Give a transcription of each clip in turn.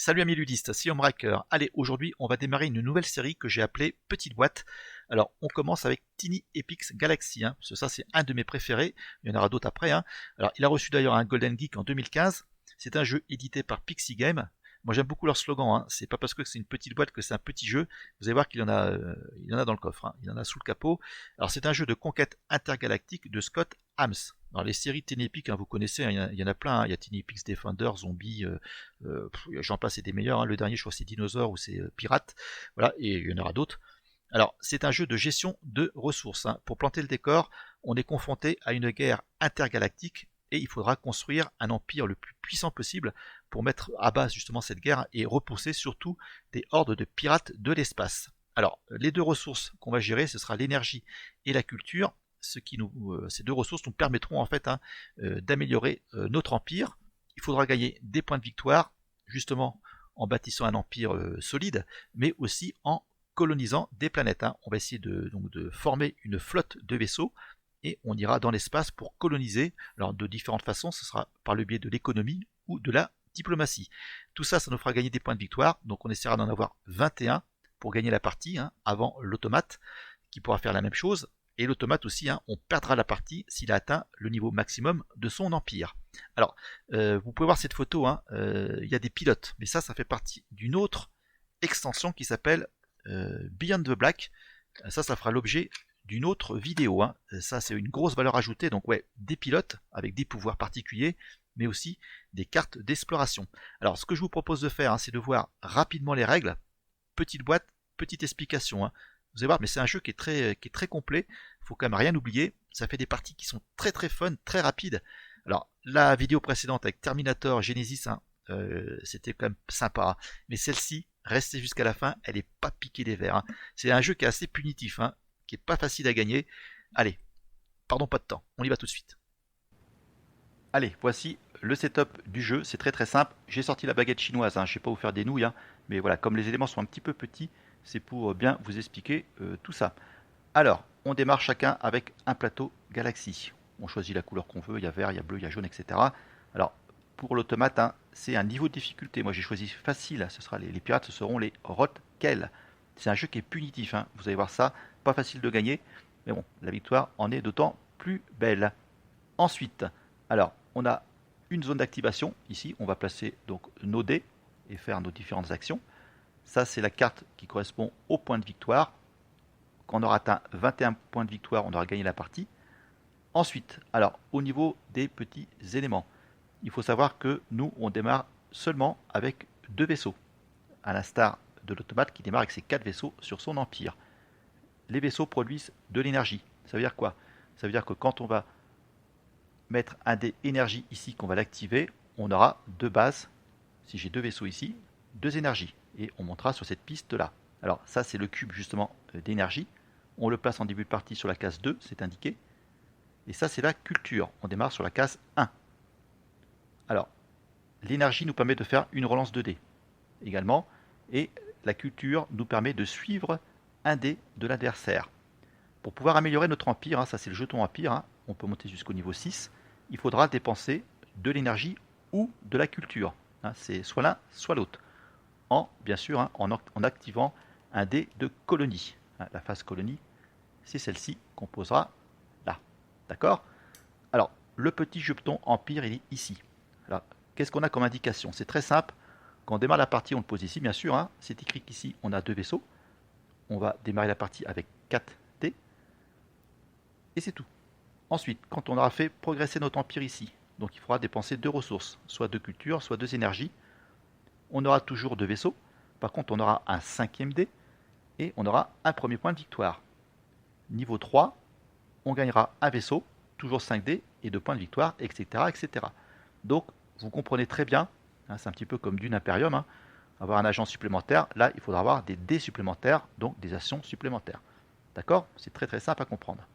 Salut amis ludistes, c'est Homewrecker. Allez, aujourd'hui on va démarrer une nouvelle série que j'ai appelée Petite Boîte. Alors on commence avec Tiny Epics Galaxy, parce que ça c'est un de mes préférés, il y en aura d'autres après. Alors il a reçu d'ailleurs un Golden Geek en 2015, c'est un jeu édité par Pixie Game. Moi j'aime beaucoup leur slogan, c'est pas parce que c'est une petite boîte que c'est un petit jeu, vous allez voir il y en a dans le coffre, il y en a sous le capot. Alors c'est un jeu de conquête intergalactique de Scott Hams. Dans les séries Tiny Epics, vous connaissez, il y en a plein, il y a Tiny Epics Defender, Zombie, j'en passe, c'est des meilleurs. Le dernier, je crois, c'est Dinosaure ou c'est Pirate. Voilà, et il y en aura d'autres. Alors, c'est un jeu de gestion de ressources. Pour planter le décor, on est confronté à une guerre intergalactique et il faudra construire un empire le plus puissant possible pour mettre à bas justement cette guerre et repousser surtout des hordes de pirates de l'espace. Alors, les deux ressources qu'on va gérer, ce sera l'énergie et la culture. Ces deux ressources nous permettront en fait d'améliorer notre empire. Il faudra gagner des points de victoire, justement en bâtissant un empire solide, mais aussi en colonisant des planètes. On va essayer donc de former une flotte de vaisseaux et on ira dans l'espace pour coloniser. Alors de différentes façons, ce sera par le biais de l'économie ou de la diplomatie. Tout ça, ça nous fera gagner des points de victoire. Donc on essaiera d'en avoir 21 pour gagner la partie avant l'automate qui pourra faire la même chose. Et l'automate aussi, on perdra la partie s'il a atteint le niveau maximum de son empire. Alors, vous pouvez voir cette photo, il y a des pilotes, mais ça fait partie d'une autre extension qui s'appelle Beyond the Black. Ça fera l'objet d'une autre vidéo. Ça, c'est une grosse valeur ajoutée. Donc, ouais, des pilotes avec des pouvoirs particuliers, mais aussi des cartes d'exploration. Alors, ce que je vous propose de faire, c'est de voir rapidement les règles. Petite boîte, petite explication. Vous allez voir, mais c'est un jeu qui est très complet. Il faut quand même rien oublier. Ça fait des parties qui sont très très fun, très rapides. Alors, la vidéo précédente avec Terminator, Genesis, c'était quand même sympa. Mais celle-ci, restez jusqu'à la fin, elle n'est pas piquée des verres. C'est un jeu qui est assez punitif, qui est pas facile à gagner. Allez, pardon pas de temps, on y va tout de suite. Allez, voici le setup du jeu, c'est très très simple. J'ai sorti la baguette chinoise, je ne vais pas vous faire des nouilles, mais voilà, comme les éléments sont un petit peu petits, c'est pour bien vous expliquer tout ça. Alors, on démarre chacun avec un plateau Galaxy. On choisit la couleur qu'on veut, il y a vert, il y a bleu, il y a jaune, etc. Alors, pour l'automate, c'est un niveau de difficulté. Moi, j'ai choisi facile, ce sera les pirates, ce seront les Rotkel. C'est un jeu qui est punitif, vous allez voir ça, pas facile de gagner, mais bon, la victoire en est d'autant plus belle. Ensuite, alors, on a une zone d'activation. Ici, on va placer donc nos dés et faire nos différentes actions. Ça, c'est la carte qui correspond au point de victoire. Quand on aura atteint 21 points de victoire, on aura gagné la partie. Ensuite, alors, au niveau des petits éléments, il faut savoir que nous, on démarre seulement avec 2 vaisseaux, à l'instar de l'automate qui démarre avec ses 4 vaisseaux sur son empire. Les vaisseaux produisent de l'énergie. Ça veut dire quoi? Ça veut dire que quand on va mettre un dé énergie ici, qu'on va l'activer, on aura 2 bases. Si j'ai 2 vaisseaux ici, 2 énergies. Et on montera sur cette piste là. Alors ça c'est le cube justement d'énergie. On le place en début de partie sur la case 2, c'est indiqué. Et ça c'est la culture. On démarre sur la case 1. Alors l'énergie nous permet de faire une relance de dés également. Et la culture nous permet de suivre un dé de l'adversaire. Pour pouvoir améliorer notre empire, ça c'est le jeton empire, on peut monter jusqu'au niveau 6, il faudra dépenser de l'énergie ou de la culture. C'est soit l'un, soit l'autre. Bien sûr, en activant un dé de colonie. La phase colonie, c'est celle-ci qu'on posera là. D'accord? Alors, le petit jeton empire, il est ici. Alors, qu'est-ce qu'on a comme indication? C'est très simple. Quand on démarre la partie, on le pose ici, bien sûr. C'est écrit qu'ici, on a 2 vaisseaux. On va démarrer la partie avec 4 dés. Et c'est tout. Ensuite, quand on aura fait progresser notre empire ici, donc il faudra dépenser 2 ressources, soit 2 cultures, soit 2 énergies. On aura toujours 2 vaisseaux. Par contre, on aura un 5e dé et on aura un premier point de victoire. Niveau 3, on gagnera un vaisseau, toujours 5 dés et 2 points de victoire, etc. etc. Donc, vous comprenez très bien, c'est un petit peu comme Dune Imperium, avoir un agent supplémentaire. Là, il faudra avoir des dés supplémentaires, donc des actions supplémentaires. D'accord? C'est très très simple à comprendre.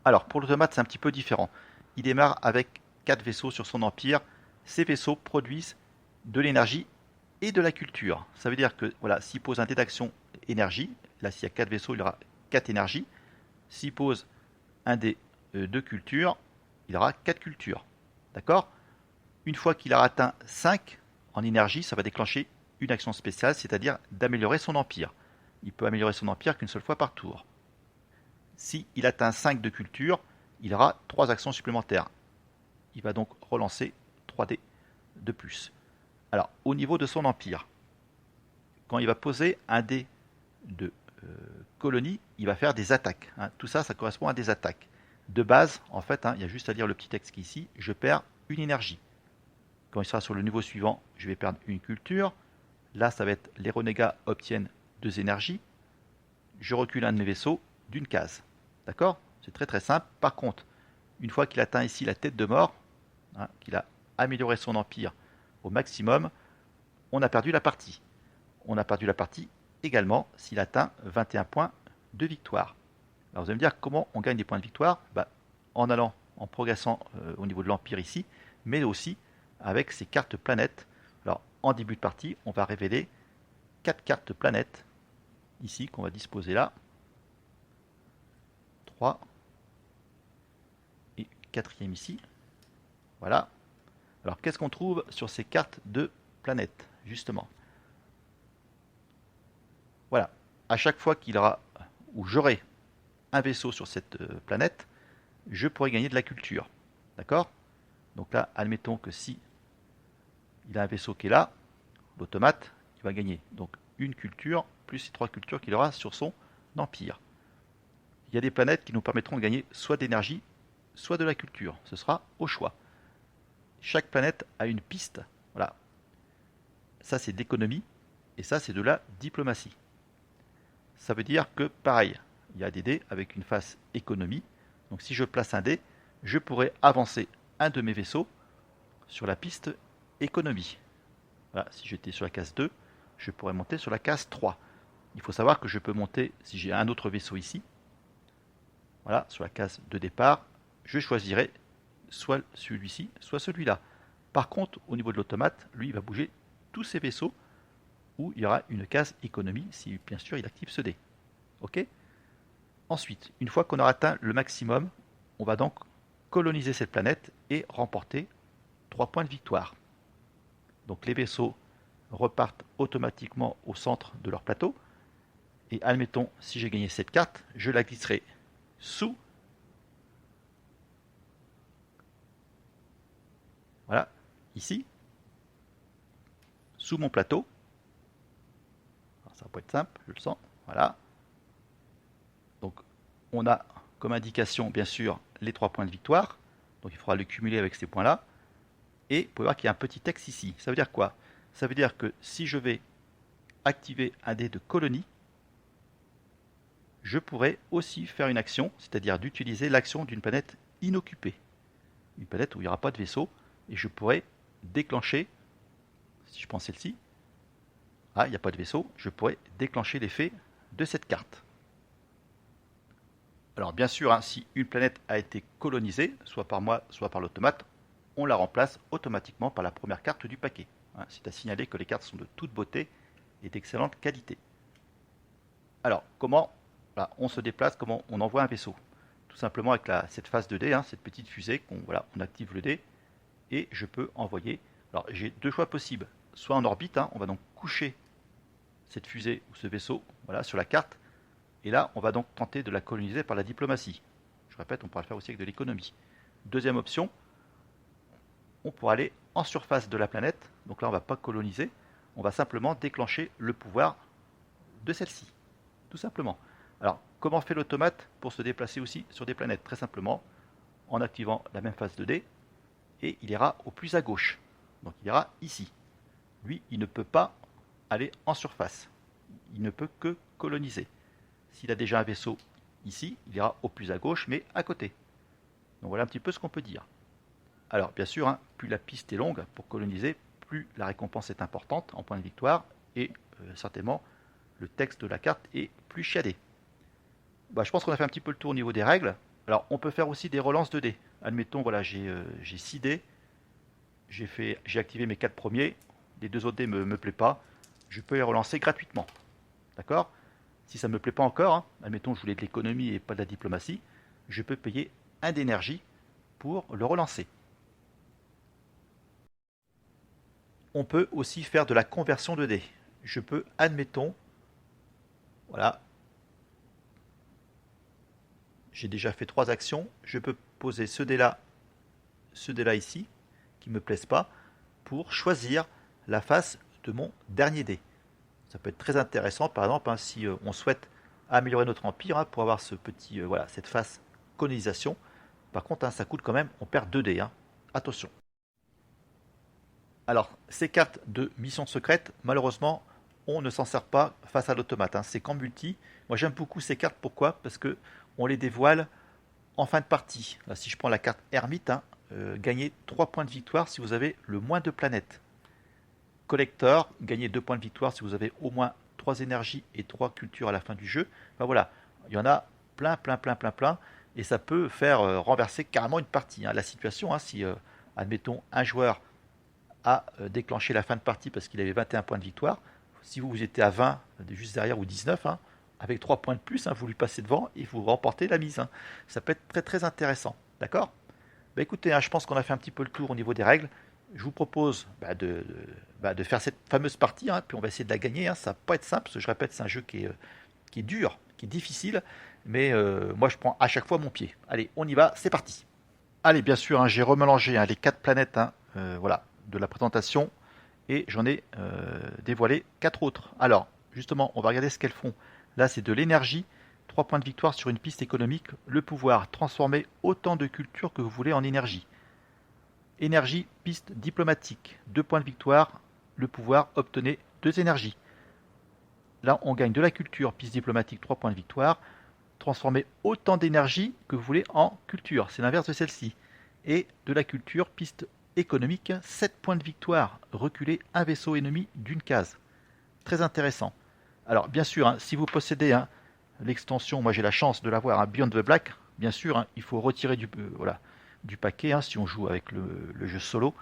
Alors, pour l'automate, c'est un petit peu différent. Il démarre avec 4 vaisseaux sur son empire. Ces vaisseaux produisent de l'énergie et de la culture. Ça veut dire que voilà, s'il pose un dé d'action énergie, là s'il y a 4 vaisseaux, il aura 4 énergies. S'il pose un dé de culture, il aura 4 cultures. D'accord? Une fois qu'il a atteint 5 en énergie, ça va déclencher une action spéciale, c'est-à-dire d'améliorer son empire. Il peut améliorer son empire qu'une seule fois par tour. Si il atteint 5 de culture, il aura 3 actions supplémentaires. Il va donc relancer 3 dés de plus. Alors, au niveau de son empire, quand il va poser un dé de colonie, il va faire des attaques. Tout ça, ça correspond à des attaques. De base, en fait, il y a juste à lire le petit texte qui est ici, je perds une énergie. Quand il sera sur le niveau suivant, je vais perdre une culture. Là, ça va être les renégats obtiennent 2 énergies. Je recule un de mes vaisseaux d'une case. D'accord? C'est très très simple. Par contre, une fois qu'il atteint ici la tête de mort, qu'il a amélioré son empire au maximum, on a perdu la partie. On a perdu la partie également s'il atteint 21 points de victoire. Alors vous allez me dire comment on gagne des points de victoire? En allant, en progressant au niveau de l'empire ici, mais aussi avec ces cartes planètes. Alors en début de partie, on va révéler 4 cartes planètes ici qu'on va disposer là. 3 et 4e ici. Voilà. Alors qu'est-ce qu'on trouve sur ces cartes de planètes justement? Voilà. À chaque fois qu'il aura ou j'aurai un vaisseau sur cette planète, je pourrai gagner de la culture. D'accord? Donc là, admettons que si il a un vaisseau qui est là, l'automate, il va gagner donc une culture plus les 3 cultures qu'il aura sur son empire. Il y a des planètes qui nous permettront de gagner soit d'énergie, soit de la culture. Ce sera au choix. Chaque planète a une piste. Voilà. Ça, c'est d'économie. Et ça, c'est de la diplomatie. Ça veut dire que, pareil, il y a des dés avec une face économie. Donc si je place un dé, je pourrais avancer un de mes vaisseaux sur la piste économie. Voilà, si j'étais sur la case 2, je pourrais monter sur la case 3. Il faut savoir que je peux monter, si j'ai un autre vaisseau ici, voilà, sur la case de départ, je choisirai soit celui-ci, soit celui-là. Par contre, au niveau de l'automate, lui, il va bouger tous ses vaisseaux où il y aura une case économie, si bien sûr il active ce dé. Ok? Ensuite, une fois qu'on aura atteint le maximum, on va donc coloniser cette planète et remporter 3 points de victoire. Donc les vaisseaux repartent automatiquement au centre de leur plateau. Et admettons, si j'ai gagné cette carte, je la glisserai sous. Voilà, ici, sous mon plateau. Alors, ça va pas être simple, je le sens. Voilà. Donc, on a comme indication, bien sûr, les 3 points de victoire. Donc, il faudra le cumuler avec ces points-là. Et vous pouvez voir qu'il y a un petit texte ici. Ça veut dire quoi? Ça veut dire que si je vais activer un dé de colonie, je pourrais aussi faire une action, c'est-à-dire d'utiliser l'action d'une planète inoccupée. Une planète où il n'y aura pas de vaisseau. Et je pourrais déclencher, si je prends celle-ci, il n'y a pas de vaisseau, je pourrais déclencher l'effet de cette carte. Alors bien sûr, si une planète a été colonisée, soit par moi, soit par l'automate, on la remplace automatiquement par la première carte du paquet. C'est à signaler que les cartes sont de toute beauté et d'excellente qualité. Alors, comment on se déplace, comment on envoie un vaisseau? Tout simplement avec cette phase de dé, cette petite fusée, on active le dé, et je peux envoyer. Alors j'ai 2 choix possibles, soit en orbite, on va donc coucher cette fusée ou ce vaisseau sur la carte, et là on va donc tenter de la coloniser par la diplomatie. Je répète, on pourra le faire aussi avec de l'économie. Deuxième option, on pourra aller en surface de la planète, donc là on ne va pas coloniser, on va simplement déclencher le pouvoir de celle-ci, tout simplement. Alors comment fait l'automate pour se déplacer aussi sur des planètes? Très simplement, en activant la même phase de dé, et il ira au plus à gauche. Donc il ira ici. Lui, il ne peut pas aller en surface. Il ne peut que coloniser. S'il a déjà un vaisseau ici, il ira au plus à gauche, mais à côté. Donc voilà un petit peu ce qu'on peut dire. Alors bien sûr, plus la piste est longue pour coloniser, plus la récompense est importante en points de victoire, et certainement le texte de la carte est plus chiadé. Je pense qu'on a fait un petit peu le tour au niveau des règles. Alors on peut faire aussi des relances de dés. Admettons, voilà, j'ai 6 dés, j'ai activé mes 4 premiers, les 2 autres dés ne me plaisent pas, je peux les relancer gratuitement. D'accord? Si ça ne me plaît pas encore, admettons je voulais de l'économie et pas de la diplomatie, je peux payer 1 d'énergie pour le relancer. on peut aussi faire de la conversion de dés. Je peux, admettons, voilà, j'ai déjà fait 3 actions, je peux poser ce dé-là ici, qui ne me plaisent pas, pour choisir la face de mon dernier dé. Ça peut être très intéressant, par exemple, hein, si on souhaite améliorer notre empire, hein, pour avoir ce petit, voilà, cette face colonisation. Par contre, hein, ça coûte quand même, on perd 2 dés. Hein. Attention. Alors, ces cartes de mission secrète, malheureusement, on ne s'en sert pas face à l'automate. Hein. C'est qu'en multi. Moi, j'aime beaucoup ces cartes. Pourquoi? Parce que on les dévoile en fin de partie. Là, si je prends la carte Ermite, hein, gagnez 3 points de victoire si vous avez le moins de planètes. Collector, gagnez 2 points de victoire si vous avez au moins 3 énergies et 3 cultures à la fin du jeu. Ben voilà, il y en a plein, et ça peut faire renverser carrément une partie. Hein. La situation, hein, si, admettons, un joueur a déclenché la fin de partie parce qu'il avait 21 points de victoire, si vous étiez à 20, juste derrière, ou 19, hein, avec 3 points de plus, hein, vous lui passez devant et vous remportez la mise. Hein. Ça peut être très intéressant. D'accord? Bah écoutez, hein, je pense qu'on a fait un petit peu le tour au niveau des règles. Je vous propose de faire cette fameuse partie, hein, puis on va essayer de la gagner. Hein. Ça va pas être simple, parce que je répète, c'est un jeu qui est dur, qui est difficile, mais moi je prends à chaque fois mon pied. Allez, on y va, c'est parti. Allez, bien sûr, hein, j'ai remélangé, hein, les 4 planètes, hein, voilà, de la présentation, et j'en ai dévoilé 4 autres. Alors, justement, on va regarder ce qu'elles font. Là, c'est de l'énergie, 3 points de victoire sur une piste économique, le pouvoir, transformer autant de cultures que vous voulez en énergie. Énergie, piste diplomatique, 2 points de victoire, le pouvoir, obtenez 2 énergies. Là, on gagne de la culture, piste diplomatique, 3 points de victoire, transformer autant d'énergie que vous voulez en culture, c'est l'inverse de celle-ci. Et de la culture, piste économique, 7 points de victoire, reculer un vaisseau ennemi d'une case. Très intéressant. Alors, bien sûr, hein, si vous possédez, hein, l'extension, moi j'ai la chance de l'avoir, hein, Beyond the Black, bien sûr, hein, il faut retirer du paquet, hein, si on joue avec le jeu solo,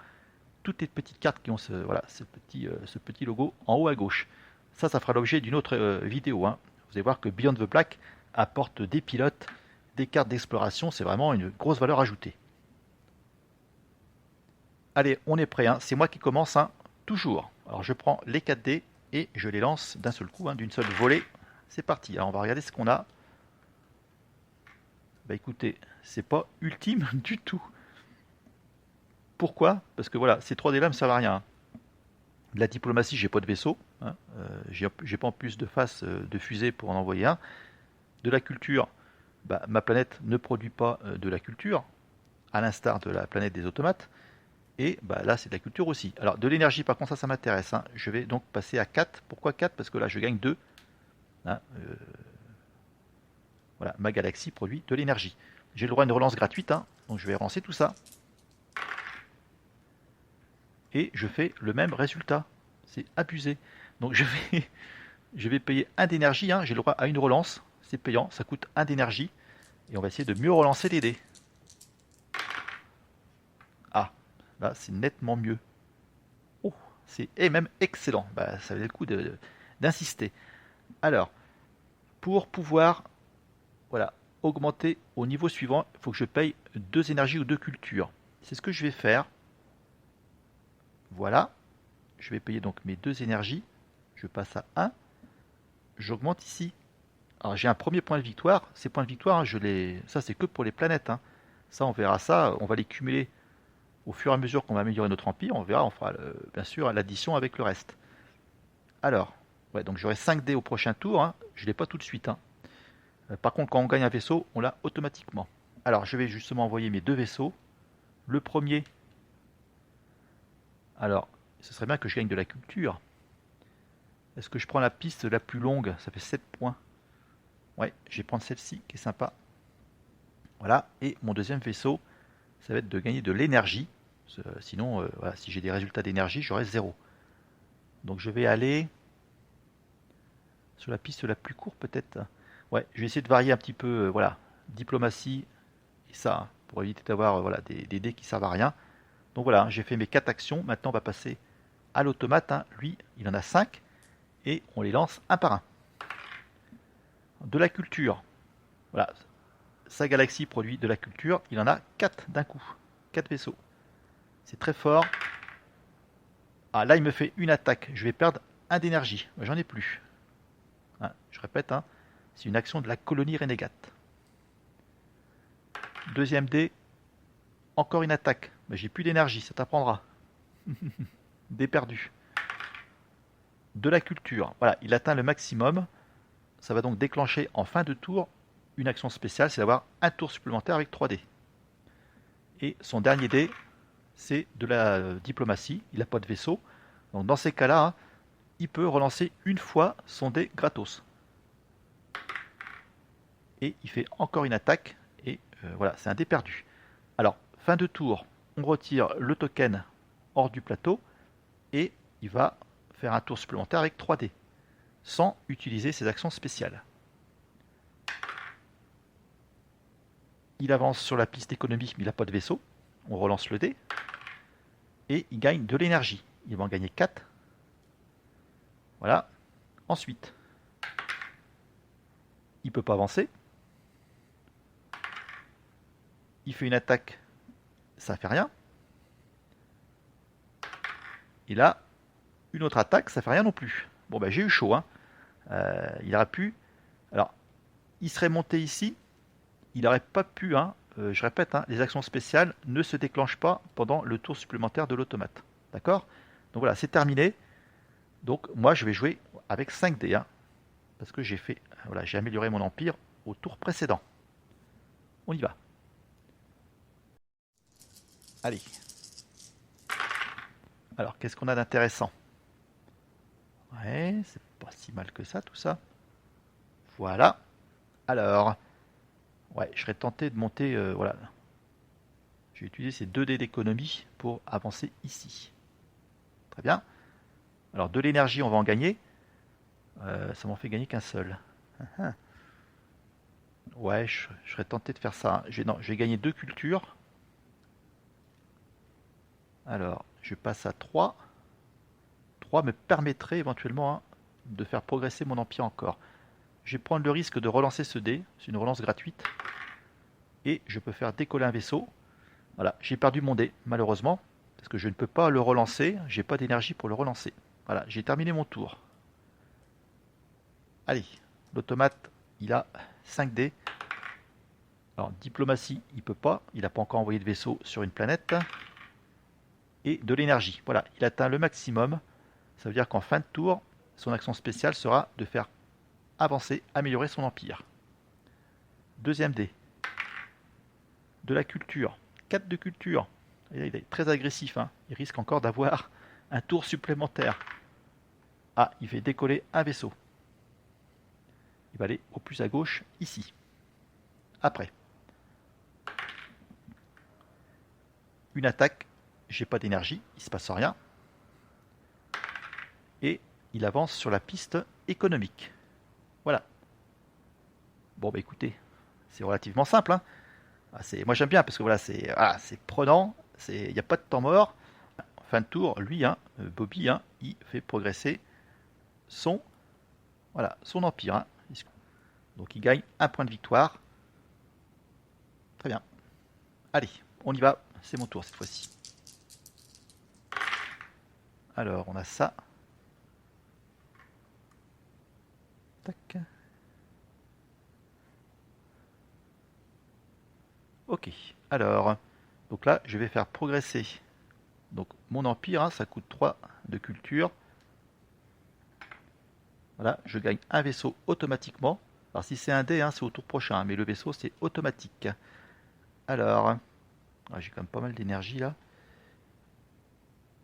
toutes les petites cartes qui ont ce petit logo en haut à gauche. Ça fera l'objet d'une autre vidéo. Hein. Vous allez voir que Beyond the Black apporte des pilotes, des cartes d'exploration, c'est vraiment une grosse valeur ajoutée. Allez, on est prêt, hein. C'est moi qui commence, hein, toujours. Alors je prends les 4 dés et je les lance d'un seul coup, hein, d'une seule volée. C'est parti, alors on va regarder ce qu'on a. Bah écoutez, c'est pas ultime du tout. Pourquoi? Parce que voilà, ces 3 dés là ne me servent à rien. De la diplomatie, j'ai pas de vaisseau, hein. J'ai pas en plus de face de fusée pour en envoyer un. De la culture, bah, ma planète ne produit pas de la culture, à l'instar de la planète des automates. Et bah, là, c'est de la culture aussi. Alors, de l'énergie, par contre, ça m'intéresse. Hein. Je vais donc passer à 4. Pourquoi 4? Parce que là, je gagne 2. Hein, voilà, ma galaxie produit de l'énergie. J'ai le droit à une relance gratuite, hein, donc je vais relancer tout ça. Et je fais le même résultat. C'est abusé. Donc je vais payer 1 d'énergie. Hein. J'ai le droit à une relance. C'est payant. Ça coûte 1 d'énergie. Et on va essayer de mieux relancer les dés. Ah, là c'est nettement mieux. Oh, c'est même excellent. Bah, ça valait le coup d'insister. Alors, pour pouvoir augmenter au niveau suivant, il faut que je paye 2 énergies ou 2 cultures. C'est ce que je vais faire. Voilà. Je vais payer donc mes 2 énergies. Je passe à 1. J'augmente ici. Alors j'ai un premier point de victoire. Ces points de victoire, hein, ça c'est que pour les planètes. Hein. Ça, on verra ça. On va les cumuler au fur et à mesure qu'on va améliorer notre empire. On verra, on fera bien sûr l'addition avec le reste. Alors, ouais, donc j'aurai 5 dés au prochain tour. Hein. Je ne l'ai pas tout de suite. Hein. Par contre, quand on gagne un vaisseau, on l'a automatiquement. Alors, je vais justement envoyer mes 2 vaisseaux. Le premier, alors, ce serait bien que je gagne de la culture. Est-ce que je prends la piste la plus longue? Ça fait 7 points. Ouais, je vais prendre celle-ci qui est sympa. Voilà, et mon deuxième vaisseau, ça va être de gagner de l'énergie. Sinon, voilà, si j'ai des résultats d'énergie, j'aurai 0. Donc je vais aller sur la piste la plus courte peut-être. Ouais, je vais essayer de varier un petit peu, voilà, diplomatie et ça, hein, pour éviter d'avoir voilà, des dés qui servent à rien. Donc voilà, j'ai fait mes 4 actions. Maintenant, on va passer à l'automate. Hein. Lui, il en a 5 et on les lance un par un. De la culture. Voilà, sa galaxie produit de la culture. Il en a 4 d'un coup. 4 vaisseaux. C'est très fort. Ah, là, il me fait une attaque. Je vais perdre un d'énergie. J'en ai plus. Hein, je répète, hein, c'est une action de la colonie renégate. Deuxième dé, encore une attaque. Mais j'ai plus d'énergie, ça t'apprendra. Dé perdu. De la culture. Voilà, il atteint le maximum. Ça va donc déclencher en fin de tour une action spéciale, c'est d'avoir un tour supplémentaire avec 3 dés. Et son dernier dé, c'est de la diplomatie. Il n'a pas de vaisseau. Donc dans ces cas-là, hein, il peut relancer une fois son dé gratos. Et il fait encore une attaque. Et voilà, c'est un dé perdu. Alors, fin de tour, on retire le token hors du plateau. Et il va faire un tour supplémentaire avec 3 dés. Sans utiliser ses actions spéciales. Il avance sur la piste économique, mais il n'a pas de vaisseau. On relance le dé. Et il gagne de l'énergie. Il va en gagner 4. Voilà. Ensuite, il ne peut pas avancer. Il fait une attaque. Ça ne fait rien. Et là, une autre attaque, ça ne fait rien non plus. Bon, ben j'ai eu chaud. Hein. Il aurait pu... Alors, il serait monté ici. Il n'aurait pas pu... Hein, je répète, hein, les actions spéciales ne se déclenchent pas pendant le tour supplémentaire de l'automate. D'accord? Donc voilà, c'est terminé. Donc moi, je vais jouer avec 5 dés. Hein, parce que j'ai fait... Voilà, j'ai amélioré mon empire au tour précédent. On y va. Allez. Alors, qu'est-ce qu'on a d'intéressant? Ouais, c'est pas si mal que ça, tout ça. Voilà. Alors, ouais, je serais tenté de monter... voilà. Je vais utiliser ces 2 dés d'économie pour avancer ici. Très bien. Alors, de l'énergie, on va en gagner. Ça m'en fait gagner qu'un seul. Ouais, je serais tenté de faire ça. Non, je vais gagner 2 cultures. Alors, je passe à 3. 3 me permettrait éventuellement, hein, de faire progresser mon empire encore. Je vais prendre le risque de relancer ce dé. C'est une relance gratuite. Et je peux faire décoller un vaisseau. Voilà, j'ai perdu mon dé, malheureusement. Parce que je ne peux pas le relancer. J'ai pas d'énergie pour le relancer. Voilà, j'ai terminé mon tour. Allez, l'automate, il a 5 dés. Alors, diplomatie, il peut pas. Il n'a pas encore envoyé de vaisseau sur une planète. Et de l'énergie. Voilà, il atteint le maximum. Ça veut dire qu'en fin de tour, son action spéciale sera de faire avancer, améliorer son empire. Deuxième dé. De la culture. 4 de culture. Et là, il est très agressif. Hein. Il risque encore d'avoir un tour supplémentaire. Ah, il fait décoller un vaisseau. Il va aller au plus à gauche, ici. Après. Une attaque. J'ai pas d'énergie. Il ne se passe rien. Et il avance sur la piste économique. Voilà. Bon, bah écoutez, c'est relativement simple. Hein. Ah, moi j'aime bien parce que voilà, c'est prenant, il n'y a pas de temps mort. Fin de tour, lui, hein, Bobby, hein, il fait progresser son, voilà, son empire. Hein. Donc il gagne un point de victoire. Très bien. Allez, on y va. C'est mon tour cette fois-ci. Alors, on a ça. Tac. Ok. Alors, donc là, je vais faire progresser. Donc mon empire, hein, ça coûte 3 de culture. Voilà, je gagne un vaisseau automatiquement. Alors si c'est un dé, hein, c'est au tour prochain, mais le vaisseau c'est automatique. Alors, j'ai quand même pas mal d'énergie là.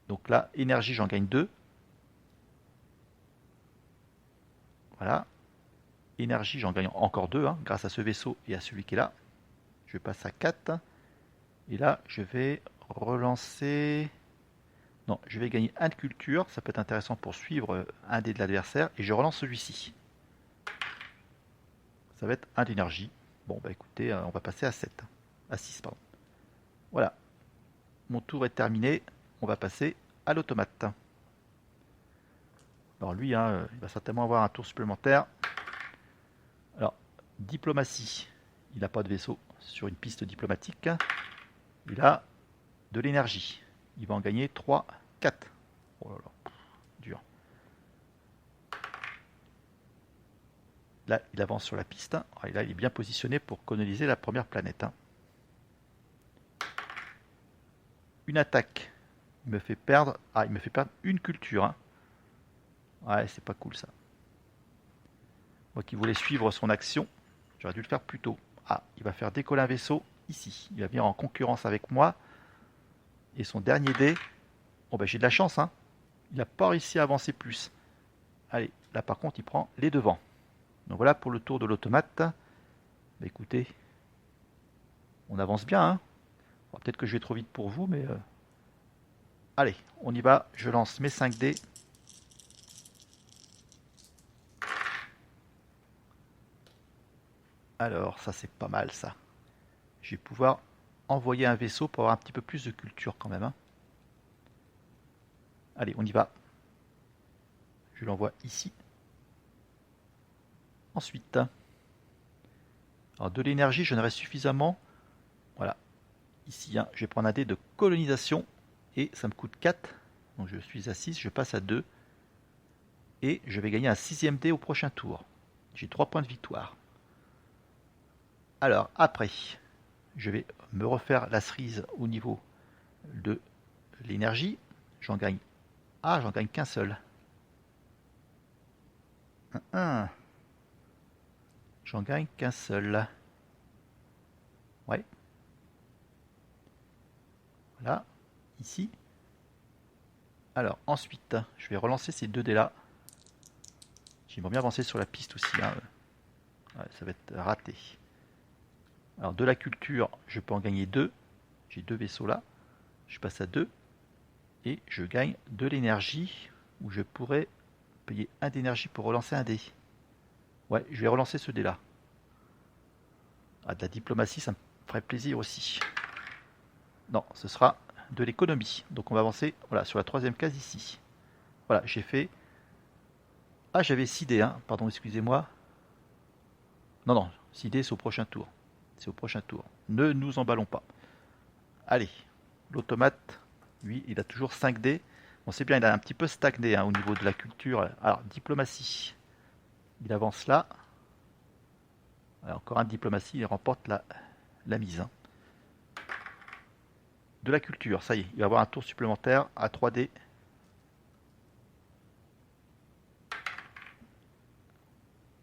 Donc là, énergie, j'en gagne 2. Voilà. Énergie, j'en gagne encore 2, hein, grâce à ce vaisseau et à celui qui est là. Je passe à 4. Et là, je vais relancer... Non, je vais gagner 1 de culture. Ça peut être intéressant pour suivre un dé de l'adversaire. Et je relance celui-ci. Ça va être 1 d'énergie. Bon, bah écoutez, on va passer à 7. À 6, pardon. Voilà. Mon tour est terminé. On va passer à l'automate. Alors lui, hein, il va certainement avoir un tour supplémentaire. Alors, diplomatie. Il n'a pas de vaisseau sur une piste diplomatique. Il a de l'énergie. Il va en gagner 3, 4. Oh là là. Là, il avance sur la piste. Et là, il est bien positionné pour coloniser la première planète. Une attaque. Il me fait perdre. Ah, il me fait perdre une culture. Ouais, c'est pas cool ça. Moi qui voulais suivre son action, j'aurais dû le faire plus tôt. Ah, il va faire décoller un vaisseau ici. Il va venir en concurrence avec moi. Et son dernier dé. Bon, ben j'ai de la chance. Il n'a pas réussi à avancer plus. Allez, là par contre, il prend les devants. Donc voilà pour le tour de l'automate. Bah, écoutez, on avance bien. Bon, peut-être que je vais trop vite pour vous, mais... Allez, on y va. Je lance mes 5 dés. Alors, ça c'est pas mal ça. Je vais pouvoir envoyer un vaisseau pour avoir un petit peu plus de culture quand même. Allez, on y va. Je l'envoie ici. Ensuite, alors de l'énergie, j'en aurai suffisamment. Voilà, ici, je vais prendre un dé de colonisation et ça me coûte 4. Donc je suis à 6, je passe à 2. Et je vais gagner un 6e dé au prochain tour. J'ai 3 points de victoire. Alors, après, je vais me refaire la cerise au niveau de l'énergie. J'en gagne. Ah, j'en gagne qu'un seul. J'en gagne qu'un seul. Ouais. Voilà. Ici. Alors, ensuite, je vais relancer ces 2 dés là. J'aimerais bien avancer sur la piste aussi. Ouais, ça va être raté. Alors, de la culture, je peux en gagner 2. J'ai 2 vaisseaux là. Je passe à 2. Et je gagne de l'énergie. Où je pourrais payer 1 d'énergie pour relancer un dé. Ouais, je vais relancer ce dé là. Ah, de la diplomatie, ça me ferait plaisir aussi. Non, ce sera de l'économie. Donc on va avancer voilà, sur la 3e case ici. Voilà, j'ai fait... Ah, j'avais 6 dés, pardon, excusez-moi. Non, 6 dés, c'est au prochain tour. C'est au prochain tour. Ne nous emballons pas. Allez, l'automate, lui, il a toujours 5 dés. Bon, c'est bien, il a un petit peu stagné au niveau de la culture. Alors, diplomatie. Il avance là. Alors, encore un de diplomatie, il remporte la mise. De la culture, ça y est, il va avoir un tour supplémentaire à 3 dés.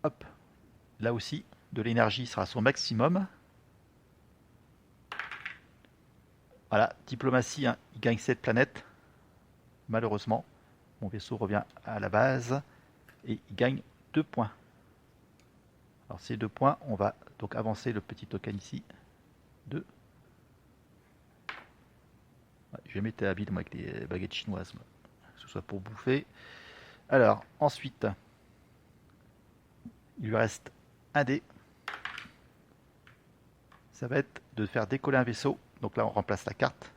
Hop, là aussi, de l'énergie sera à son maximum. Voilà, diplomatie, il gagne cette planète. Malheureusement, mon vaisseau revient à la base et il gagne 2 points. Alors ces 2 points, on va donc avancer le petit token ici. 2. Ouais, j'ai jamais été habile moi avec les baguettes chinoises, que ce soit pour bouffer. Alors ensuite, il lui reste un dé. Ça va être de faire décoller un vaisseau. Donc là, on remplace la carte.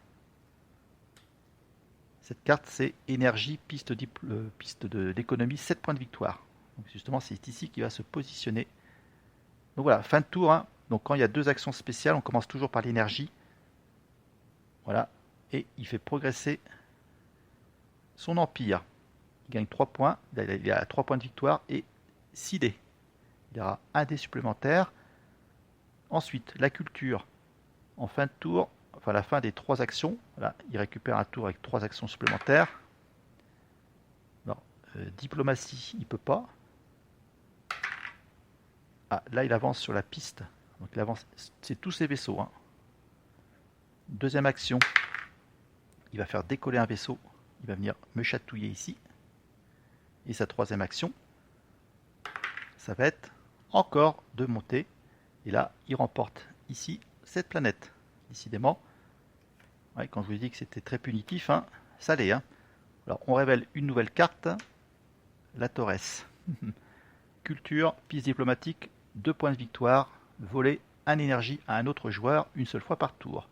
Cette carte, c'est énergie, piste d'économie, 7 points de victoire. Donc justement, c'est ici qu'il va se positionner. Donc voilà, fin de tour. Donc quand il y a 2 actions spéciales, on commence toujours par l'énergie. Voilà. Et il fait progresser son empire. Il gagne 3 points. Il a 3 points de victoire et 6 dés. Il y aura un dé supplémentaire. Ensuite, la culture. En fin de tour, enfin la fin des 3 actions, voilà, il récupère un tour avec 3 actions supplémentaires. Non, diplomatie, il peut pas. Ah, là il avance sur la piste. Donc il avance, c'est tous ses vaisseaux. Deuxième action, il va faire décoller un vaisseau. Il va venir me chatouiller ici. Et sa 3e action, ça va être encore de monter. Et là, il remporte ici cette planète. Décidément, ouais, quand je vous ai dit que c'était très punitif, ça l'est. Alors, on révèle une nouvelle carte, la Torres. Culture, piste diplomatique, 2 points de victoire, voler 1 énergie à un autre joueur une seule fois par tour.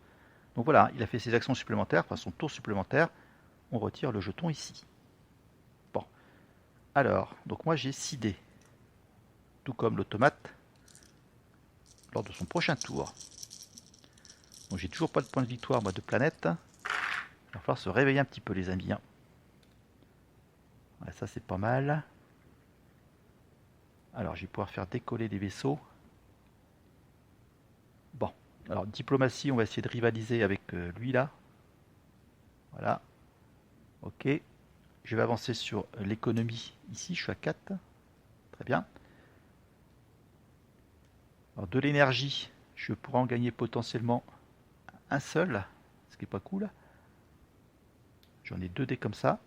Donc voilà, il a fait ses actions supplémentaires, enfin son tour supplémentaire. On retire le jeton ici. Bon, alors, donc moi j'ai 6 dés, tout comme l'automate, lors de son prochain tour. Donc j'ai toujours pas de point de victoire moi de planète. Il va falloir se réveiller un petit peu les amis. Ouais, ça c'est pas mal. Alors, je vais pouvoir faire décoller des vaisseaux. Bon, alors diplomatie, on va essayer de rivaliser avec lui là. Voilà, ok. Je vais avancer sur l'économie ici, je suis à 4. Très bien. Alors, de l'énergie, je pourrais en gagner potentiellement un seul, ce qui est pas cool. J'en ai 2 dés comme ça.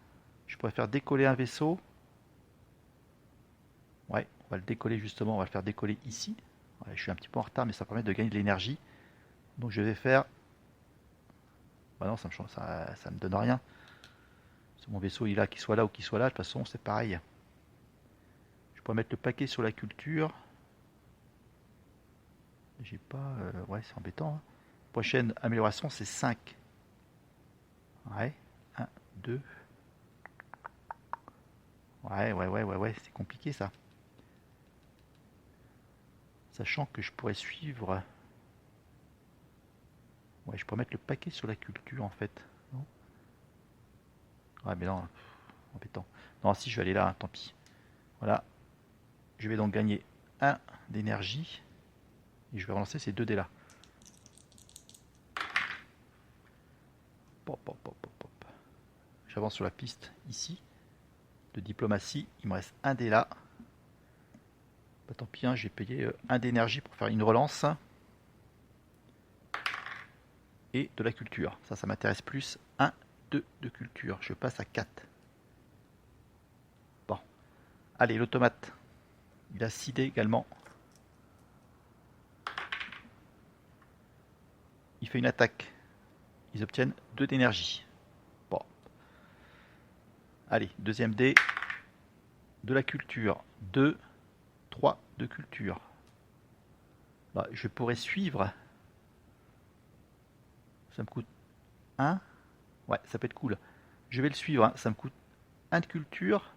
Je pourrais faire décoller un vaisseau. Ouais, on va le décoller justement, on va le faire décoller ici. Ouais, je suis un petit peu en retard, mais ça permet de gagner de l'énergie. Donc je vais faire... Bah non, ça me donne rien. Si mon vaisseau il a qu'il soit là ou qu'il soit là, de toute façon c'est pareil. Je pourrais mettre le paquet sur la culture. J'ai pas... ouais, c'est embêtant. Hein. Prochaine amélioration, c'est 5. Ouais, 1, 2. Ouais, c'est compliqué ça. Sachant que je pourrais suivre... Ouais, je pourrais mettre le paquet sur la culture en fait. Non, ouais, mais non, embêtant. Non, si je vais aller là, hein, tant pis. Voilà. Je vais donc gagner 1 d'énergie. Et je vais relancer ces 2 dés là. Pop, pop, pop, pop, pop. J'avance sur la piste ici. De diplomatie. Il me reste 1 dé là. Bah, tant pis, hein, j'ai payé 1 d'énergie pour faire une relance. Et de la culture. Ça m'intéresse plus. 1, 2 de culture. Je passe à 4. Bon. Allez, l'automate. Il a 6 dés également. Il fait une attaque. Ils obtiennent 2 d'énergie. Bon. Allez, deuxième dé. De la culture. 2, 3 de culture. Bah, je pourrais suivre. Ça me coûte 1. Ouais, ça peut être cool. Je vais le suivre. Hein. Ça me coûte 1 de culture.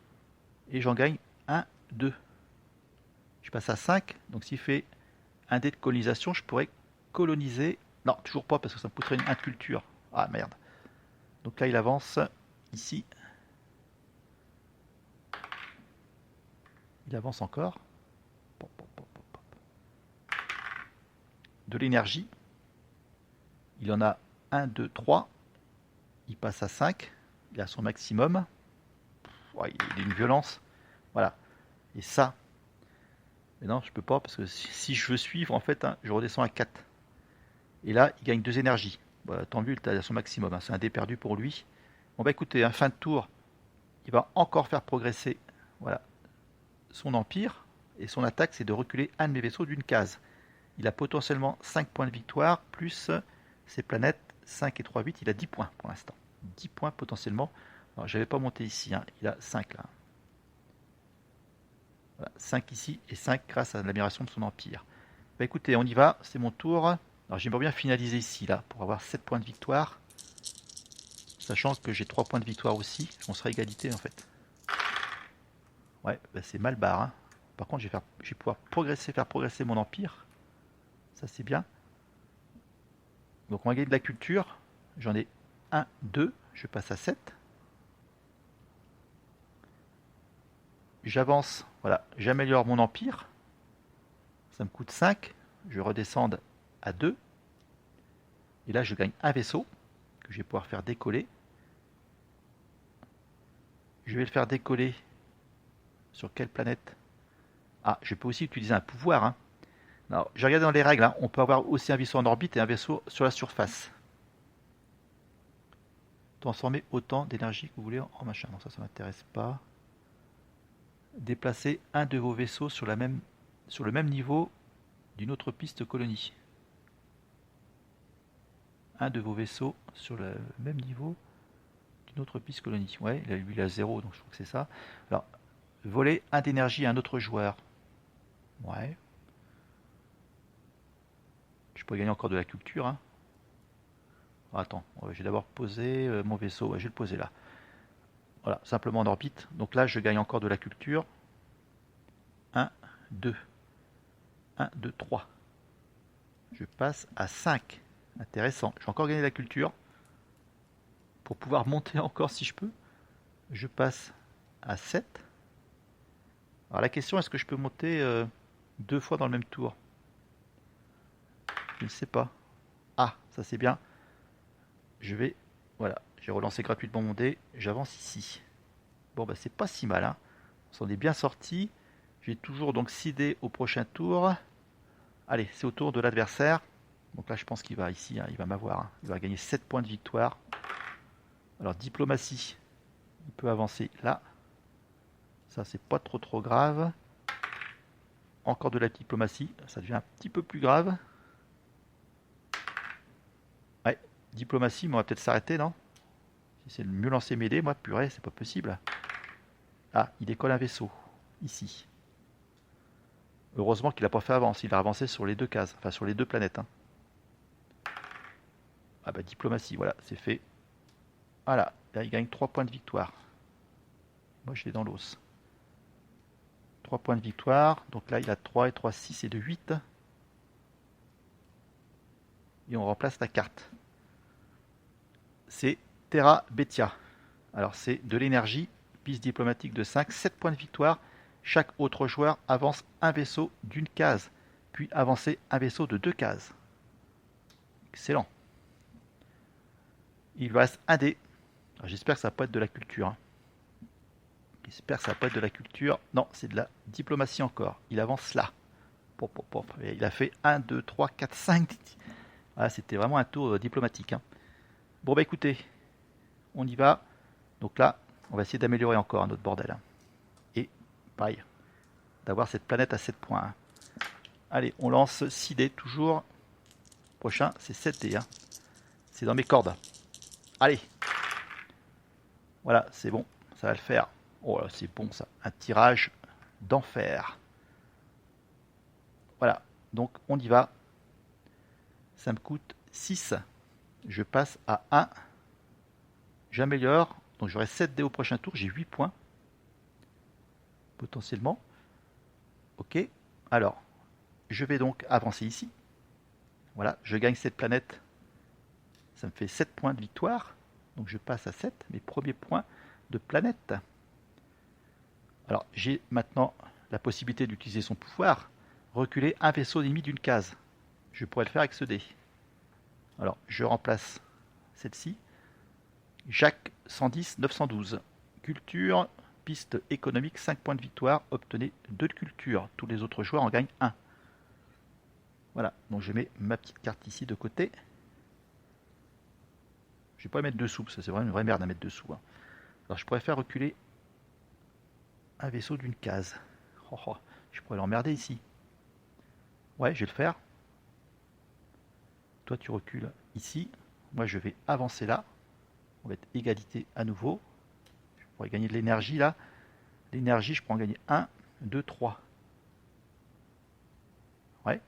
Et j'en gagne 1, 2. Je passe à 5. Donc s'il fait un dé de colonisation, je pourrais coloniser. Non, toujours pas parce que ça me coûterait une 1 de culture. Ah merde. Donc là, il avance ici. Il avance encore. De l'énergie. Il en a 1, 2, 3. Il passe à 5. Il a son maximum. Ouais, il a une violence. Voilà. Et ça. Mais non, je peux pas parce que si je veux suivre, en fait, hein, je redescends à 4. Et là, il gagne 2 énergies. Voilà, tant mieux, il a son maximum. Hein, c'est un dé perdu pour lui. Bon bah écoutez, hein, fin de tour. Il va encore faire progresser voilà, son empire. Et son attaque, c'est de reculer un de mes vaisseaux d'une case. Il a potentiellement 5 points de victoire, plus ses planètes 5 et 3, 8. Il a 10 points pour l'instant. 10 points potentiellement. Alors, je n'avais pas monté ici. Hein. Il a 5 là. Voilà, 5 ici et 5 grâce à l'amélioration de son empire. Bah écoutez, on y va. C'est mon tour. Alors j'aimerais bien finaliser ici là pour avoir 7 points de victoire. Sachant que j'ai 3 points de victoire aussi. On sera égalité en fait. Ouais, bah c'est mal barre. Hein. Par contre, je vais pouvoir faire progresser mon empire. Ça, c'est bien. Donc, on va gagner de la culture. J'en ai 1, 2. Je passe à 7. J'avance. Voilà. J'améliore mon empire. Ça me coûte 5. Je redescends à 2. Et là, je gagne un vaisseau que je vais pouvoir faire décoller. Je vais le faire décoller sur quelle planète? Ah, je peux aussi utiliser un pouvoir. Hein. Alors, j'ai regardé dans les règles, hein, on peut avoir aussi un vaisseau en orbite et un vaisseau sur la surface. Transformer autant d'énergie que vous voulez en machin. Non, ça m'intéresse pas. Déplacer un de vos vaisseaux sur le même niveau d'une autre piste colonie. Un de vos vaisseaux sur le même niveau d'une autre piste colonie. Ouais, lui il a 0, donc je trouve que c'est ça. Alors, voler un d'énergie à un autre joueur. Ouais. Je pourrais gagner encore de la culture. Hein. Attends, je vais d'abord poser mon vaisseau. Ouais, je vais le poser là. Voilà, simplement en orbite. Donc là, je gagne encore de la culture. 1, 2. 1, 2, 3. Je passe à 5. Intéressant. Je vais encore gagner de la culture. Pour pouvoir monter encore si je peux. Je passe à 7. Alors la question, est-ce que je peux monter 2 fois dans le même tour? Je ne sais pas. Ah, ça c'est bien. Je vais... Voilà, j'ai relancé gratuitement mon dé. J'avance ici. Bon, bah c'est pas si mal, hein. On s'en est bien sorti. J'ai toujours donc 6 dés au prochain tour. Allez, c'est au tour de l'adversaire. Donc là, je pense qu'il va ici, hein, il va m'avoir, hein. Il va gagner 7 points de victoire. Alors, diplomatie. Il peut avancer là. Ça, c'est pas trop grave. Encore de la diplomatie. Ça devient un petit peu plus grave. Ouais, diplomatie, mais on va peut-être s'arrêter, non? Si c'est de mieux lancer mes dés, moi, purée, c'est pas possible. Ah, il décolle un vaisseau. Ici. Heureusement qu'il n'a pas fait avance. Il a avancé sur les 2 cases. Enfin, sur les 2 planètes, hein. Ah bah, diplomatie, voilà, c'est fait. Voilà, là, il gagne 3 points de victoire. Moi, je l'ai dans l'os. 3 points de victoire. Donc là, il a 3 et 3, 6 et de 8. Et on remplace la carte. C'est Terra Betia. Alors, c'est de l'énergie. Piste diplomatique de 5. 7 points de victoire. Chaque autre joueur avance un vaisseau d'une case. Puis avancer un vaisseau de 2 cases. Excellent. Il lui reste un dé. J'espère que ça va pas être de la culture, hein. J'espère que ça va pas être de la culture. Non, c'est de la diplomatie encore. Il avance là. Et il a fait 1, 2, 3, 4, 5. Voilà, c'était vraiment un tour diplomatique, hein. Bon, bah écoutez, on y va. Donc là, on va essayer d'améliorer encore notre bordel, hein. Et pareil, d'avoir cette planète à 7 points, hein. Allez, on lance 6 dés toujours. Prochain, c'est 7 dés, hein. C'est dans mes cordes. Allez. Voilà, c'est bon. Ça va le faire. Oh là, c'est bon ça. Un tirage d'enfer. Voilà. Donc, on y va. Ça me coûte 6. Je passe à 1. J'améliore. Donc, j'aurai 7 dés au prochain tour. J'ai 8 points. Potentiellement. Ok. Alors, je vais donc avancer ici. Voilà. Je gagne cette planète. Ça me fait 7 points de victoire. Donc, je passe à 7. Mes premiers points de planète. Alors, j'ai maintenant la possibilité d'utiliser son pouvoir. Reculer un vaisseau ennemi d'une case. Je pourrais le faire avec ce dé. Alors, je remplace celle-ci. Jacques 110 912. Culture, piste économique, 5 points de victoire. Obtenez 2 de culture. Tous les autres joueurs en gagnent 1. Voilà, donc je mets ma petite carte ici de côté. Je vais pas la mettre dessous, parce que c'est vraiment une vraie merde à mettre dessous, hein. Alors, je pourrais faire reculer un vaisseau d'une case. Oh, oh, je pourrais l'emmerder ici. Ouais, je vais le faire. Toi, tu recules ici. Moi, je vais avancer là. On va être égalité à nouveau. Je pourrais gagner de l'énergie là. L'énergie, je peux en gagner 1, 2, 3. Ouais.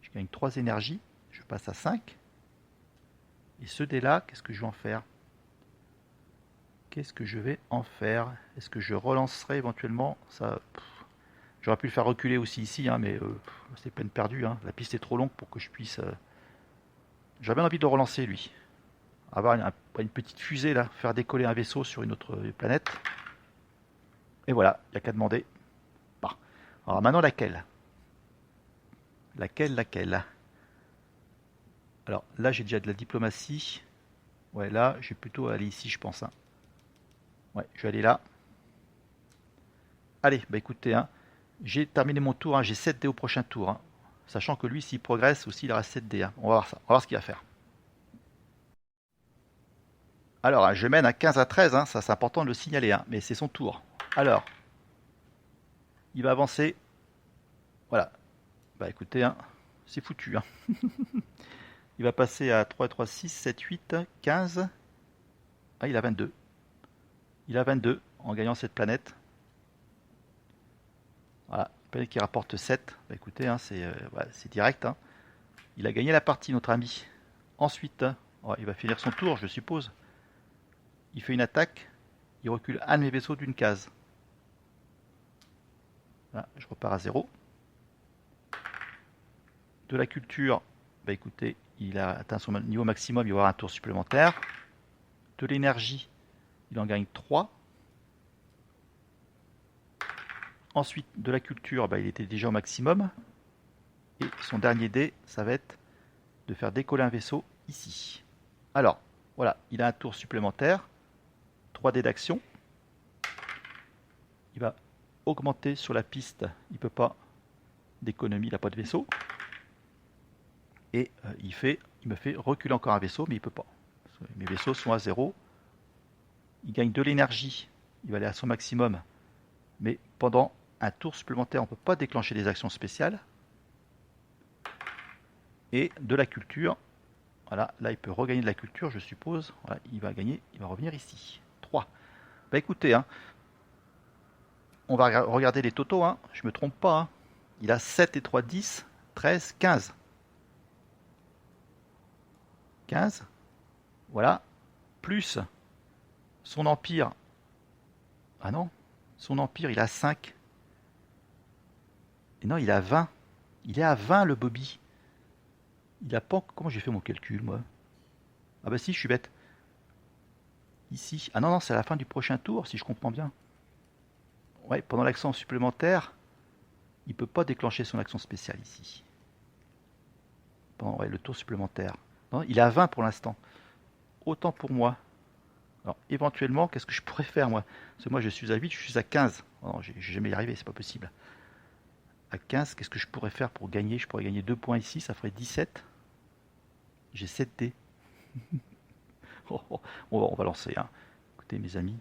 Je gagne 3 énergies. Je passe à 5. Et ce dé là, qu'est-ce que je vais en faire? Qu'est-ce que je vais en faire? Est-ce que je relancerai éventuellement ça? J'aurais pu le faire reculer aussi ici, hein, mais c'est peine perdue, hein. La piste est trop longue pour que je puisse... J'aurais bien envie de le relancer, lui. Avoir une petite fusée, là. Faire décoller un vaisseau sur une autre planète. Et voilà, il n'y a qu'à demander. Bah. Alors maintenant, laquelle? Laquelle? Alors là, j'ai déjà de la diplomatie. Ouais, là, je vais plutôt aller ici, je pense, hein. Ouais, je vais aller là. Allez, bah écoutez, hein, j'ai terminé mon tour, hein, j'ai 7 dés au prochain tour, hein. Sachant que lui, s'il progresse aussi, il reste 7 dés, hein. On va voir ça, on va voir ce qu'il va faire. Alors, hein, je mène à 15 à 13, hein, ça c'est important de le signaler, hein, mais c'est son tour. Alors, il va avancer. Voilà. Bah écoutez, hein, c'est foutu, hein. Il va passer à 3, 3, 6, 7, 8, 15. Ah, il a 22. Il a 22 en gagnant cette planète. Voilà, une planète qui rapporte 7. Bah écoutez, hein, c'est direct, hein. Il a gagné la partie, notre ami. Ensuite, oh, il va finir son tour, je suppose. Il fait une attaque. Il recule un de mes vaisseaux d'une case. Là, je repars à 0. De la culture, bah écoutez, il a atteint son niveau maximum, il va avoir un tour supplémentaire. De l'énergie, il en gagne 3. Ensuite, de la culture, il était déjà au maximum. Et son dernier dé, ça va être de faire décoller un vaisseau ici. Alors, voilà, il a un tour supplémentaire. 3 dés d'action. Il va augmenter sur la piste. Il ne peut pas d'économie, il n'a pas de vaisseau. Et il me fait reculer encore un vaisseau, mais il ne peut pas. Mes vaisseaux sont à 0. Il gagne de l'énergie. Il va aller à son maximum. Mais pendant un tour supplémentaire, on ne peut pas déclencher des actions spéciales. Et de la culture. Voilà, là il peut regagner de la culture, je suppose. Voilà, il va gagner, il va revenir ici. 3. Bah écoutez, hein, on va regarder les totaux, hein, je me trompe pas. Hein. Il a 7 et 3, 10, 13, 15. 15. Voilà. Plus son empire. Ah non, son empire, il a 5. Et non, il a 20. Il est à 20 le Bobby. Il a pas... Comment j'ai fait mon calcul, moi? Ah bah si, je suis bête. Ici. Ah non, non, c'est à la fin du prochain tour, si je comprends bien. Ouais, pendant l'action supplémentaire, il peut pas déclencher son action spéciale ici. Pendant le tour supplémentaire. Non, il est à 20 pour l'instant. Autant pour moi. Alors, éventuellement, qu'est-ce que je pourrais faire, moi? Parce que moi, je suis à 8, je suis à 15. Non, je vais jamais y arriver, c'est pas possible. À 15, qu'est-ce que je pourrais faire pour gagner? Je pourrais gagner 2 points ici, ça ferait 17. J'ai 7 dés. On va lancer. Hein. Écoutez, mes amis.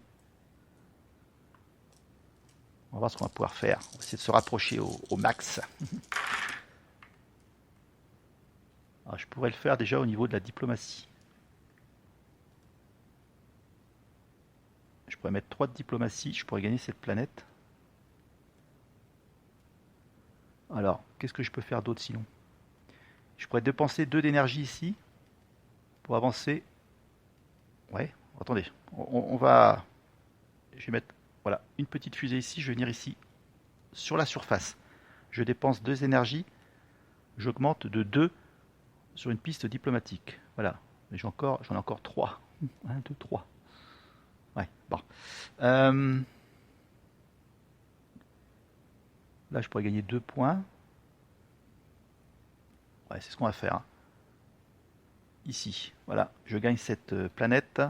On va voir ce qu'on va pouvoir faire. On va essayer de se rapprocher au max. Alors, je pourrais le faire déjà au niveau de la diplomatie. Je pourrais mettre 3 de diplomatie. Je pourrais gagner cette planète. Alors, qu'est-ce que je peux faire d'autre sinon? Je pourrais dépenser 2 d'énergie ici pour avancer. Ouais, attendez. On va... Je vais mettre voilà, une petite fusée ici. Je vais venir ici sur la surface. Je dépense 2 énergies. J'augmente de 2 sur une piste diplomatique. Voilà. Mais j'en ai encore 3. 1, 2, 3. Ouais, bon. Là, je pourrais gagner 2 points. Ouais, c'est ce qu'on va faire. Hein. Ici, voilà. Je gagne cette planète.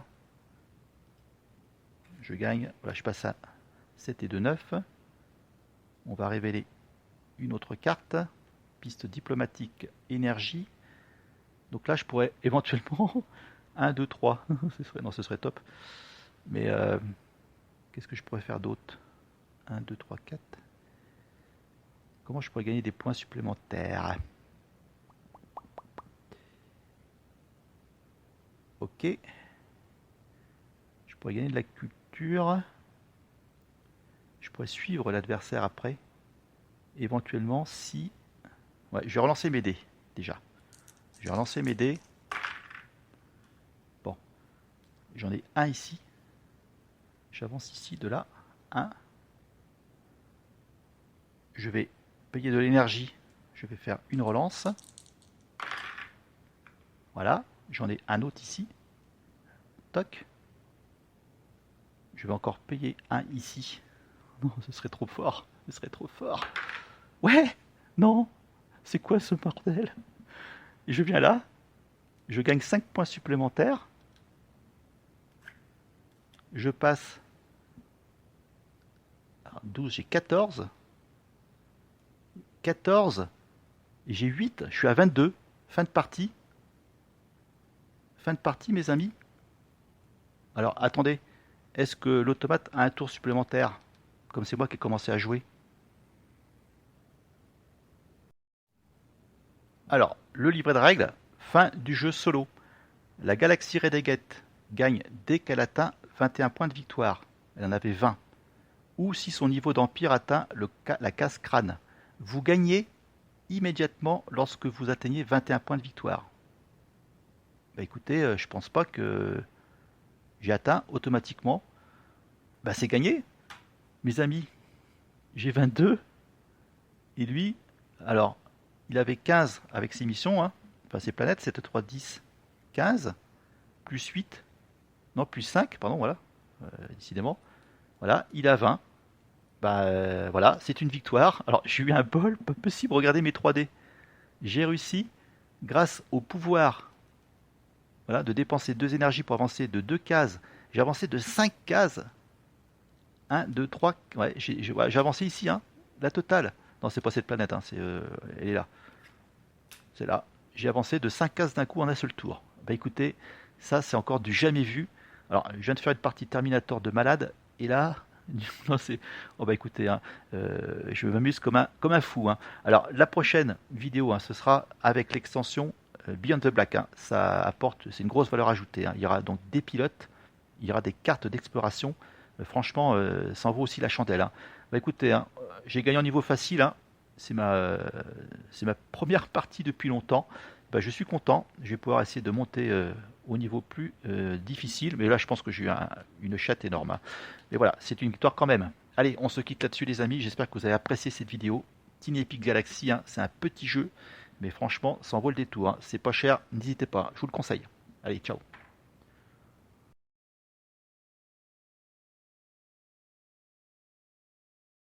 Je gagne, voilà, je passe à 7 et 2, 9. On va révéler une autre carte. Piste diplomatique, énergie. Donc là, je pourrais éventuellement 1, 2, 3. Non, ce serait top. Mais qu'est-ce que je pourrais faire d'autre? 1, 2, 3, 4. Comment je pourrais gagner des points supplémentaires? Ok. Je pourrais gagner de la culture. Je pourrais suivre l'adversaire après. Éventuellement, si... Ouais, je vais relancer mes dés, déjà. Je vais relancer mes dés. Bon. J'en ai un ici. J'avance ici, de là. 1. Je vais payer de l'énergie. Je vais faire une relance. Voilà. J'en ai un autre ici. Toc. Je vais encore payer un ici. Non, ce serait trop fort. Ce serait trop fort. Ouais. Non. C'est quoi ce bordel? Et je viens là. Je gagne 5 points supplémentaires. Je passe à 12, j'ai 14. 14. Et j'ai 8. Je suis à 22. Fin de partie. Fin de partie, mes amis. Alors, attendez. Est-ce que l'automate a un tour supplémentaire? Comme c'est moi qui ai commencé à jouer. Alors, le livret de règles. Fin du jeu solo. La galaxie Renegade gagne dès qu'elle atteint 21 points de victoire. Elle en avait 20. Ou si son niveau d'empire atteint la case crâne. Vous gagnez immédiatement lorsque vous atteignez 21 points de victoire. Bah écoutez, je pense pas que j'ai atteint automatiquement. Bah c'est gagné, mes amis. J'ai 22. Et lui, alors, il avait 15 avec ses missions, hein. Enfin ses planètes, 7, 3, 10, 15. Plus 8. Non, plus 5, pardon, voilà. Décidément. Voilà, il a 20. Bah voilà, c'est une victoire. Alors j'ai eu un bol pas possible, regardez mes 3D. J'ai réussi, grâce au pouvoir, voilà, de dépenser 2 énergies pour avancer de 2 cases. J'ai avancé de 5 cases. Un, 2, 3. Ouais, j'ai avancé ici, hein, la totale. Non, c'est pas cette planète, hein, elle est là. C'est là. J'ai avancé de 5 cases d'un coup en un seul tour. Bah écoutez, ça c'est encore du jamais vu. Alors, je viens de faire une partie Terminator de malade, et là, non, c'est. Oh bah écoutez, hein, je m'amuse comme un fou, hein. Alors, la prochaine vidéo, hein, ce sera avec l'extension Beyond the Black, hein. Ça apporte, c'est une grosse valeur ajoutée, hein. Il y aura donc des pilotes, il y aura des cartes d'exploration. Franchement, ça en vaut aussi la chandelle, hein. Bah écoutez, hein, j'ai gagné en niveau facile, hein. C'est c'est ma première partie depuis longtemps. Bah, je suis content. Je vais pouvoir essayer de monter au niveau plus difficile. Mais là, je pense que j'ai eu une chatte énorme, hein. Mais voilà, c'est une victoire quand même. Allez, on se quitte là-dessus, les amis. J'espère que vous avez apprécié cette vidéo. Tiny Epic Galaxy, hein, c'est un petit jeu. Mais franchement, ça en vaut le détour, hein. C'est pas cher. N'hésitez pas. Je vous le conseille. Allez, ciao.